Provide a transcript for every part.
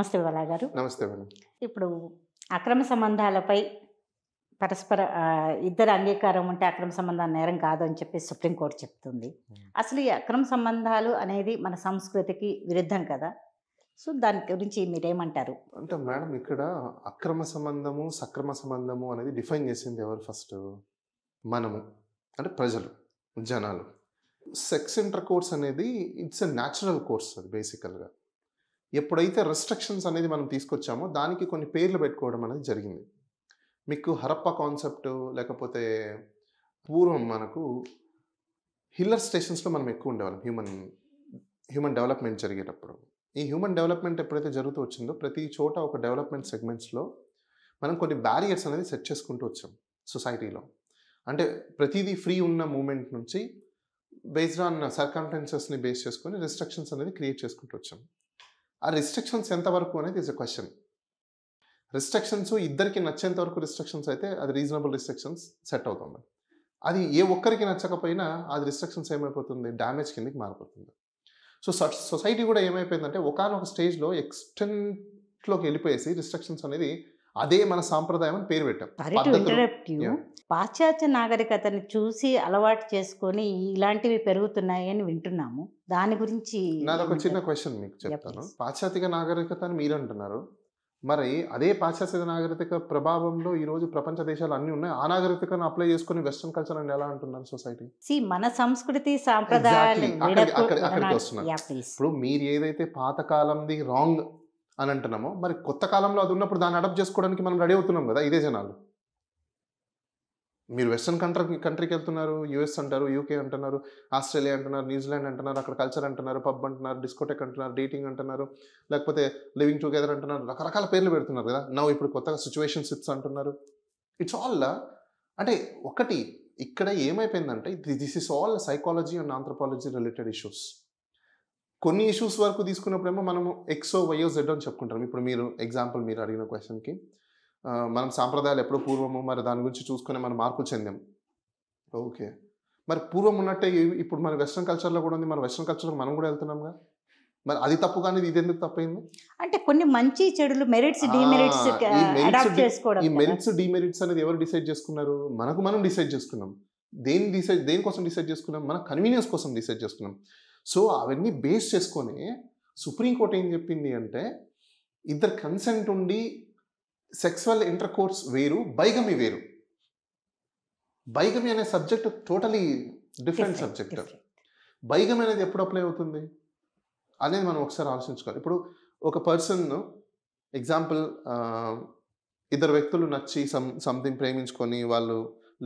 నమస్తే బాలా గారు. నమస్తే మేడం. ఇప్పుడు అక్రమ సంబంధాలపై పరస్పర ఇద్దరి అంగీకారం ఉంటే అక్రమ సంబంధాలు నేరం కాదు అని చెప్పి సుప్రీంకోర్టు చెప్తుంది. అసలు ఈ అక్రమ సంబంధాలు అనేది మన సంస్కృతికి విరుద్ధం కదా! సో, దాని గురించి మీరేమంటారు? అంటే మేడం ఇక్కడ అక్రమ సంబంధము, సక్రమ సంబంధము అనేది డిఫైన్ చేసింది ఎవరు ఫస్ట్? మనము. అంటే ప్రజలు, జనాలు. సెక్స్ ఇంటర్ కోర్స్ అనేది ఇట్స్ ఎ న్యాచురల్ కోర్స్ అది బేసికల్‌గా. ఎప్పుడైతే రెస్ట్రిక్షన్స్ అనేది మనం తీసుకొచ్చామో దానికి కొన్ని పేర్లు పెట్టుకోవడం అనేది జరిగింది. మీకు హరప్ప కాన్సెప్ట్ లేకపోతే పూర్వం మనకు హిల్లర్ స్టేషన్స్‌లో మనం ఎక్కువ ఉండేవాళ్ళం హ్యూమన్ డెవలప్‌మెంట్ జరిగేటప్పుడు. ఈ హ్యూమన్ డెవలప్‌మెంట్ ఎప్పుడైతే జరుగుతూ వచ్చిందో ప్రతి చోట ఒక డెవలప్‌మెంట్ సెగ్మెంట్స్‌లో మనం కొన్ని బ్యారియర్స్ అనేది సెట్ చేసుకుంటూ వచ్చాం సొసైటీలో. అంటే ప్రతిదీ ఫ్రీ ఉన్న మూమెంట్ నుంచి బేస్డ్ ఆన్ సర్కమ్‌స్టాన్సెస్‌ని బేస్ చేసుకొని రిస్ట్రిక్షన్స్ అనేది క్రియేట్ చేసుకుంటూ వచ్చాం. ఆ రిస్ట్రిక్షన్స్ ఎంతవరకు అనేది ఈజ్ ఎ క్వశ్చన్. రిస్ట్రిక్షన్స్ ఇద్దరికి నచ్చేంత వరకు రిస్ట్రిక్షన్స్ అయితే అది రీజనబుల్ రిస్ట్రిక్షన్స్ సెట్ అవుతుంది. అది ఏ ఒక్కరికి నచ్చకపోయినా అది రిస్ట్రిక్షన్స్ ఏమైపోతుంది, డ్యామేజ్ కిందకి మారిపోతుంది. సో సొసైటీ కూడా ఏమైపోయిందంటే ఒకానొక స్టేజ్లో ఎక్స్టెంట్లోకి వెళ్ళిపోయేసి రిస్ట్రిక్షన్స్ అనేది అదే మన సాంప్రదాయం అని పేరు పెట్టాం. పాశ్చాత్య నాగరికతని చూసి అలవాటు చేసుకొని ఇలాంటివి పెరుగుతున్నాయి అని వింటున్నాము. దాని గురించి నాదొక చిన్న క్వశ్చన్ మీకు చెప్తాను. పాశ్చాత్య నాగరికత అని మీరు అంటున్నారు. మరి అదే పాశ్చాత్య నాగరికత ప్రభావంలో ఈరోజు ప్రపంచ దేశాలు అన్నీ ఉన్నాయి. ఆ నాగరికతను అప్లై చేసుకుని వెస్ట్రన్ కల్చర్ అని ఎలా అంటున్నారు సొసైటీ? మన సంస్కృతి సాంప్రదాయాలు అక్కడికి వస్తున్నారు. ఇప్పుడు మీరు ఏదైతే పాతకాలంది రాంగ్ అని అంటున్నామో మరి కొత్త కాలంలో అది ఉన్నప్పుడు దాన్ని అడాప్ట్ చేసుకోవడానికి మనం రెడీ అవుతున్నాం కదా ఇదే జనాలు. మీరు వెస్ట్రన్ కంట్రీకి వెళ్తున్నారు, యూఎస్ అంటారు, యూకే అంటున్నారు, ఆస్ట్రేలియా అంటున్నారు, న్యూజిలాండ్ అంటున్నారు, అక్కడ కల్చర్ అంటున్నారు, పబ్ అంటున్నారు, డిస్కోటెక్ అంటున్నారు, డేటింగ్ అంటున్నారు, లేకపోతే లివింగ్ టుగెదర్ అంటున్నారు, రకరకాల పేర్లు పెడుతున్నారు కదా. ఇప్పుడు కొత్తగా సిచ్యువేషన్షిప్స్ అంటున్నారు. ఇట్స్ ఆల్ అంటే ఒకటి ఇక్కడ ఏమైపోయిందంటే this is all psychology and anthropology related issues. కొన్ని ఇష్యూస్ వరకు తీసుకున్నప్పుడేమో మనము ఎక్సో వైయో జెడ్ అని చెప్పుకుంటాం. ఇప్పుడు మీరు ఎగ్జాంపుల్ మీరు అడిగిన క్వశ్చన్కి మనం సాంప్రదాయాలు ఎప్పుడో పూర్వము మరి దాని గురించి చూసుకుని మనం మార్పులు చెందాం. ఓకే, మరి పూర్వం ఉన్నట్టే ఇప్పుడు మన వెస్ట్రన్ కల్చర్లో కూడా ఉంది. మన వెస్ట్రన్ కల్చర్లో మనం కూడా వెళ్తున్నాంగా. మరి అది తప్పు కానీ ఇది ఎందుకు తప్పైంది? అంటే కొన్ని మంచి చెడులు మెరిట్స్ డిమెరిట్స్ ఈ మెరిట్స్ డిమెరిట్స్ అనేది ఎవరు డిసైడ్ చేసుకున్నారు? మనం డిసైడ్ చేసుకున్నాం. దేనికోసం డిసైడ్ చేసుకున్నాం? మన కన్వీనియన్స్ కోసం డిసైడ్ చేసుకున్నాం. సో అవన్నీ బేస్ చేసుకొని సుప్రీంకోర్టు ఏం చెప్పింది అంటే ఇద్దరు కన్సెంట్ ఉండి సెక్సువల్ ఇంటర్ కోర్స్ వేరు, బైగమి వేరు. బైగమి అనే subject totally different subject. Bigamy అనేది ఎప్పుడు అప్లై అవుతుంది అనేది మనం ఒకసారి ఆలోచించుకోవాలి. ఇప్పుడు ఒక పర్సన్ ఎగ్జాంపుల్ ఇద్దరు వ్యక్తులు నచ్చి సంథింగ్ ప్రేమించుకొని వాళ్ళు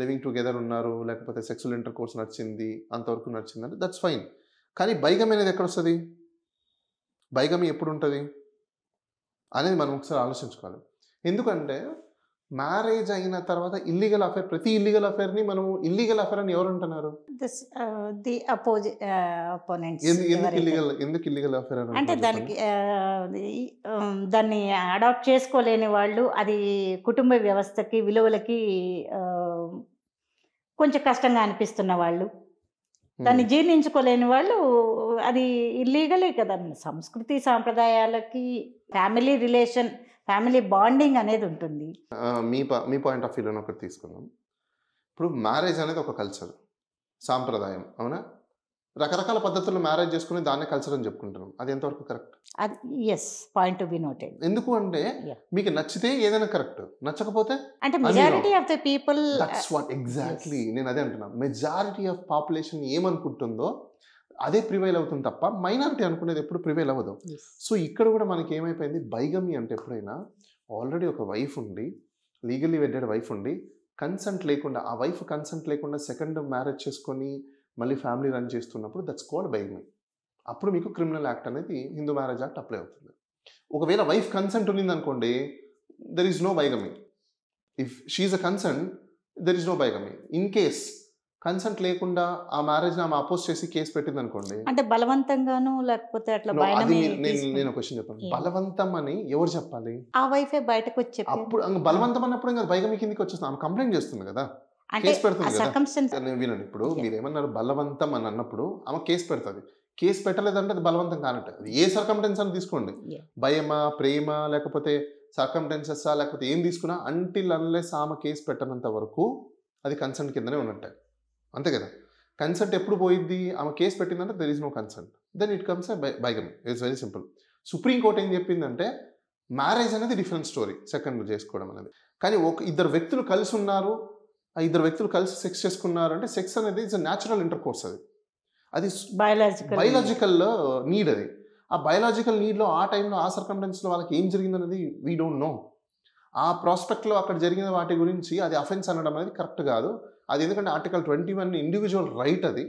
లివింగ్ టుగెదర్ ఉన్నారు, లేకపోతే సెక్సువల్ ఇంటర్ కోర్స్ నచ్చింది, అంతవరకు నచ్చింది అంటే దట్స్ ఫైన్. కానీ బైగమి అనేది ఎక్కడ వస్తుంది, బైగమి ఎప్పుడు ఉంటుంది అనేది మనం ఒకసారి ఆలోచించుకోవాలి. ఎందుకంటే మ్యారేజ్ అయిన తర్వాత ఇల్లీగల్ అఫేర్, ప్రతి ఇల్లీగల్ అఫేర్ని మనం ఇల్లీగల్ అఫేర్ అని ఎవరు అంటున్నారు? ఎందుకు ఇల్లీగల్ అఫేర్ అని అంటే దాన్ని అడాప్ట్ చేసుకోలేని వాళ్ళు, అది కుటుంబ వ్యవస్థకి విలువలకి కొంచెం కష్టంగా అనిపిస్తున్న వాళ్ళు, దాన్ని జీర్ణించుకోలేని వాళ్ళు, అది ఇల్లీగలే కదా. సంస్కృతి సాంప్రదాయాలకి ఫ్యామిలీ రిలేషన్, ఫ్యామిలీ బాండింగ్ అనేది ఉంటుంది. మీ పాయింట్ ఆఫ్ వ్యూలో ఒకటి తీసుకుందాం. ఇప్పుడు మ్యారేజ్ అనేది ఒక కల్చర్, సాంప్రదాయం, అవునా? రకరకాల పద్ధతుల్లో మ్యారేజ్ చేసుకుని దాన్నే కల్చర్ అని చెప్పుకుంటున్నాం. అది ఎంతవరకు correct? Point to be noted. ఎందుకు అంటే మీకు నచ్చితే ఏదైనా కరెక్ట్, నచ్చకపోతే అంటే majority of the people, that's what exactly నేను అదే అంటున్నా. మెజారిటీ ఆఫ్ పాపులేషన్ ఏమనుకుంటుందో అదే ప్రివైల్ అవుతుంది తప్ప మైనారిటీ అనుకునేది ఎప్పుడు ప్రివైల్ అవ్వదు. సో ఇక్కడ కూడా మనకి ఏమైపోయింది, బైగమి అంటే ఎప్పుడైనా ఆల్రెడీ ఒక వైఫ్ ఉండి, లీగల్లీ వెడ్డెడ్ వైఫ్ ఉండి, కన్సెంట్ లేకుండా, ఆ వైఫ్ కన్సెంట్ లేకుండా సెకండ్ మ్యారేజ్ చేసుకొని మళ్ళీ ఫ్యామిలీ రన్ చేస్తున్నప్పుడు దట్స్ కాల్డ్ బైగమి. అప్పుడు మీకు క్రిమినల్ యాక్ట్ అనేది హిందూ మ్యారేజ్ యాక్ట్ అప్లై అవుతుంది. ఒకవేళ వైఫ్ కన్సెంట్ ఉన్నింది అనుకోండి, there is no bigamy. If she is a consent there is no bigamy. In case consent లేకుండా ఆ మ్యారేజ్ ఆమె అపోజ్ చేసి కేసు పెట్టింది అనుకోండి, అంటే బలవంతంగాను లేకపోతే అట్లా. నేను క్వశ్చన్ చెప్పాను, బలవంతం అని ఎవరు చెప్పాలి? ఆ వైఫే బయటకు వచ్చి అప్పుడు బలవంతం అన్నప్పుడు ఇంకా బైగమి కిందకి వచ్చేస్తుంది. ఆమె కంప్లైంట్ చేస్తుంది కదా, కేసు పెడుతుంది కదా. వినండి, ఇప్పుడు మీరేమన్నారు బలవంతం అని అన్నప్పుడు ఆమె కేసు పెడుతుంది. కేసు పెట్టలేదంటే అది బలవంతం కానట్టు. అది ఏ సర్కమ్టెన్స్ అని తీసుకోండి, Yeah. భయమా, ప్రేమ, లేకపోతే సర్కమ్టెన్సెస్సా, లేకపోతే ఏం తీసుకున్నా అంటిల్ అన్లెస్ ఆమె కేసు పెట్టనంత వరకు అది కన్సెంట్ కిందనే ఉన్నట్టే. అంతే కదా. కన్సెంట్ ఎప్పుడు పోయిద్ది? ఆమె కేసు పెట్టిందంటే there is no consent, then it comes bigamy. It's very simple. Supreme court ఏం చెప్పిందంటే మ్యారేజ్ అనేది డిఫరెంట్ స్టోరీ, సెకండ్ చేసుకోవడం అనేది. కానీ ఇద్దరు వ్యక్తులు కలిసి ఉన్నారు, ఆ ఇద్దరు వ్యక్తులు కలిసి సెక్స్ చేసుకున్నారు అంటే సెక్స్ అనేది ఇట్స్ న్యాచురల్ ఇంటర్ కోర్స్. అది బయలాజికల్ నీడ్. అది ఆ బయలాజికల్ నీడ్లో ఆ టైంలో ఆ సర్కమ్టెన్స్లో వాళ్ళకి ఏం జరిగిందనేది వీ డోంట్ నో. ఆ ప్రాస్పెక్ట్లో అక్కడ జరిగిన వాటి గురించి అది అఫెన్స్ అనడం అనేది కరెక్ట్ కాదు. అది ఎందుకంటే ఆర్టికల్ 21 ఇండివిజువల్ రైట్ అది.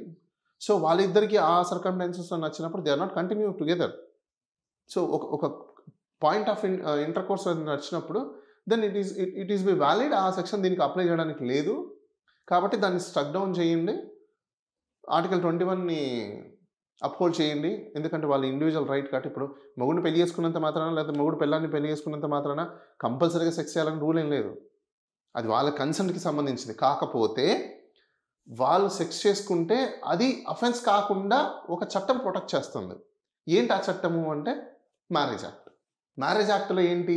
సో వాళ్ళిద్దరికి ఆ సర్కమ్టెన్సెస్లో నచ్చినప్పుడు they are not continue together. So ఒక పాయింట్ ఆఫ్ ఇంటర్ కోర్స్ నచ్చినప్పుడు then it is be valid. ఆ సెక్షన్ దీనికి అప్లై చేయడానికి లేదు కాబట్టి దాన్ని స్ట్రక్ డౌన్ చేయండి, ఆర్టికల్ 21ని అప్హోల్డ్ చేయండి. ఎందుకంటే వాళ్ళ ఇండివిజువల్ రైట్ కాబట్టి. ఇప్పుడు మొగుడిని పెళ్లి చేసుకున్నంత మాత్రాన, లేకపోతే మొగుడు పెళ్ళాన్ని పెళ్లి చేసుకున్నంత మాత్రాన కంపల్సరీగా సెక్స్ చేయాలని రూల్ ఏం లేదు. అది వాళ్ళ కన్సెంట్కి సంబంధించింది. కాకపోతే వాళ్ళు సెక్స్ చేసుకుంటే అది అఫెన్స్ కాకుండా ఒక చట్టం ప్రొటెక్ట్ చేస్తుంది. ఏంటి ఆ చట్టము అంటే మ్యారేజ్ యాక్ట్. మ్యారేజ్ యాక్ట్లో ఏంటి?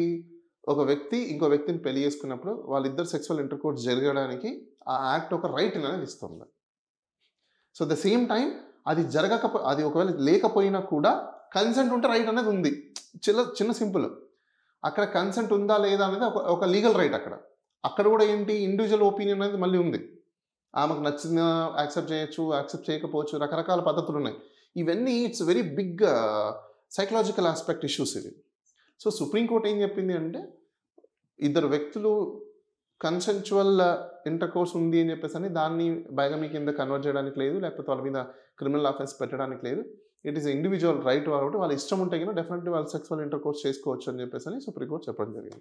ఒక వ్యక్తి ఇంకో వ్యక్తిని పెళ్లి చేసుకున్నప్పుడు వాళ్ళిద్దరు సెక్సువల్ ఇంటర్ కోర్స్ జరగడానికి ఆ యాక్ట్ ఒక రైట్ అనేది ఇస్తుంది. సో ద సేమ్ టైం అది అది ఒకవేళ లేకపోయినా కూడా కన్సెంట్ ఉంటే రైట్ అనేది ఉంది. చిన్న సింపుల్. అక్కడ కన్సెంట్ ఉందా లేదా అనేది ఒక లీగల్ రైట్. అక్కడ కూడా ఏంటి, ఇండివిజువల్ ఒపీనియన్ అనేది మళ్ళీ ఉంది. ఆమెకు నచ్చిన యాక్సెప్ట్ చేయొచ్చు, యాక్సెప్ట్ చేయకపోవచ్చు, రకరకాల పద్ధతులు ఉన్నాయి. ఇవన్నీ it's very big psychological aspect issues ఇవి. సో సుప్రీంకోర్టు ఏం చెప్పింది అంటే ఇద్దరు వ్యక్తులు కన్సెన్చువల్ ఇంటర్ కోర్స్ ఉంది అని చెప్పేసి అని దాన్ని బైగమీ కింద కన్వర్ట్ చేయడానికి లేదు, లేకపోతే వాళ్ళ మీద క్రిమినల్ అఫెన్స్ పెట్టడానికి లేదు. ఇట్ ఈస్ ఇండివిజువల్ రైట్ కాబట్టి వాళ్ళ ఇష్టం ఉంటే కనుక డెఫినెట్లీ వాళ్ళు సెక్సువల్ ఇంటర్ కోర్స్ చేసుకోవచ్చు అని చెప్పేసి అని సుప్రీంకోర్టు చెప్పడం జరిగింది.